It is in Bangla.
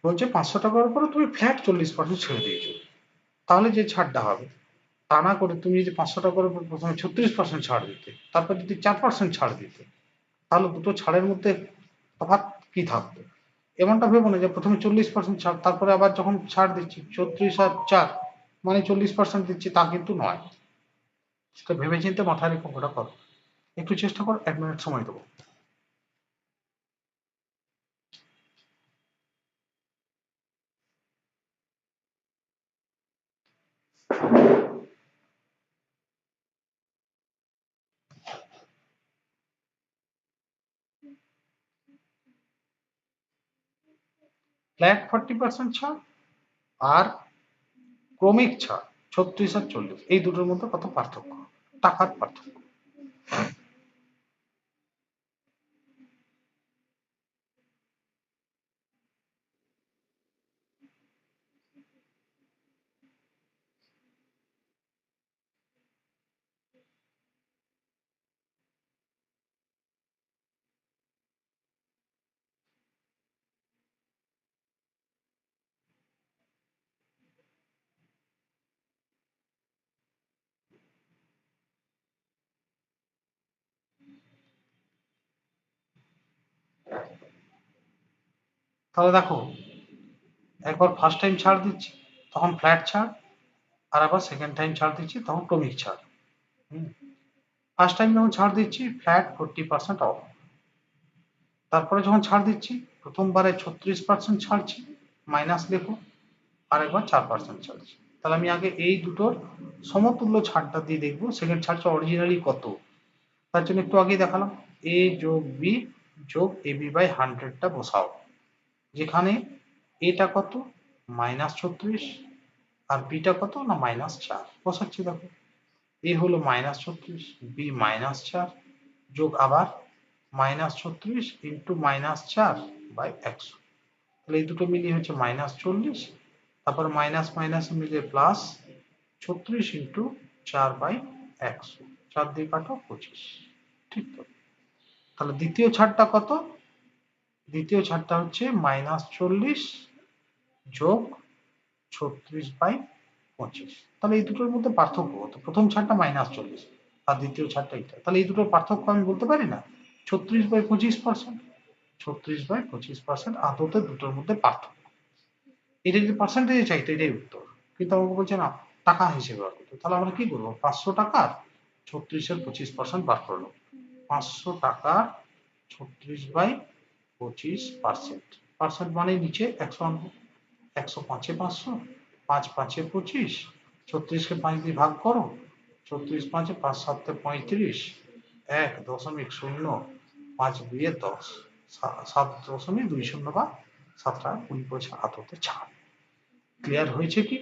বলছে 500 টাকার উপরে তুমি ফ্ল্যাট 40% ছেড়ে দিয়েছো, তাহলে যে ছাড়টা হবে, তা না করে তুমি যদি 500 টাকার উপর প্রথমে 36% ছাড় দিতে, তারপর যদি 4% ছাড় দিতে, তাহলে দুটো ছাড়ের মধ্যে তফাৎ কি থাকতো? এমনটা ভেবো না যে প্রথমে 40% ছাড়, তারপরে আবার যখন ছাড় দিচ্ছি 34 আর 4 মানে 40% দিচ্ছি, তা কিন্তু নয়। সেটা ভেবে চিন্তে মাথায় রেখে অঙ্কটা করো। একটু চেষ্টা করো, 1 মিনিট সময় দেবো। ফ্ল্যাট 40% ছাড় আর ক্রমিক ছাড় 36 আর 40, এই দুটোর মধ্যে কত পার্থক্য? টাকার পার্থক্য। তাহলে দেখো, একবার ফার্স্ট টাইম ছাড় দিচ্ছি তখন ফ্ল্যাট ছাড়, আর আবার সেকেন্ড টাইম ছাড় দিচ্ছি তখন ক্রমিক ছাড়। ফার্স্ট টাইম যখন ছাড় দিচ্ছি ফ্ল্যাট 40% অফ, তারপরে যখন ছাড় দিচ্ছি প্রথমবারে 36% ছাড়ছি, মাইনাস লেখো, আর একবার 4% ছাড়ছি। তাহলে আমি আগে এই দুটোর সমতুল্য ছাড়টা দিয়ে দেখবো সেকেন্ড ছাড়টা অরিজিনালি কত। তার জন্য একটু আগেই দেখালাম, এ যোগ বি যোগ এ বি বাই 100টা বসাও, যেখানে এটা কত -36 আর বিটা কত না -4 বসাচ্ছি। দেখো এ হলো -36, বি -4 যোগ আবার -36 ইন্টু -4 বাই 100, তাহলে এই দুটো মিলিয়ে হচ্ছে -40, তারপর মাইনাস মাইনাস মিলে প্লাস 36 ইন্টু 4 বাই 100, 4 দিয়ে কাটো 25, ঠিক তো? তাহলে দ্বিতীয় ছাড়টা কত? দ্বিতীয় ছাড়টা হচ্ছে -40 যোগ 36 বাই 25। তাহলে এই দুটোর মধ্যে পার্থক্য কত? প্রথম ছাড়টা -40 আর দ্বিতীয় ছাড়টা এটা, তাহলে এই দুটোর পার্থক্য আমি বলতে পারি না 36/25%। 36/25% আদতে দুটোর মধ্যে পার্থক্য। এটা যদি পার্সেন্টেজে চাইতো এটাই উত্তর, কিন্তু আমাকে বলছে না টাকা হিসেবে বার করতে। তাহলে আমরা কি করবো? 500 টাকার 36/25% বার করলো। 500 টাকার 36/25%, পার্সেন্ট মানে নিচে 100 আনবো, 100 5-এ 500, 5 5-এ 25, 36কে 5 দিয়ে ভাগ করো, 36 5-এ 5 7-এ 35, 1.0, 5 2-এ 10, 7.20 বা 7 টাকা 20 পয়সা আদতে ছাড়। ক্লিয়ার হয়েছে কি?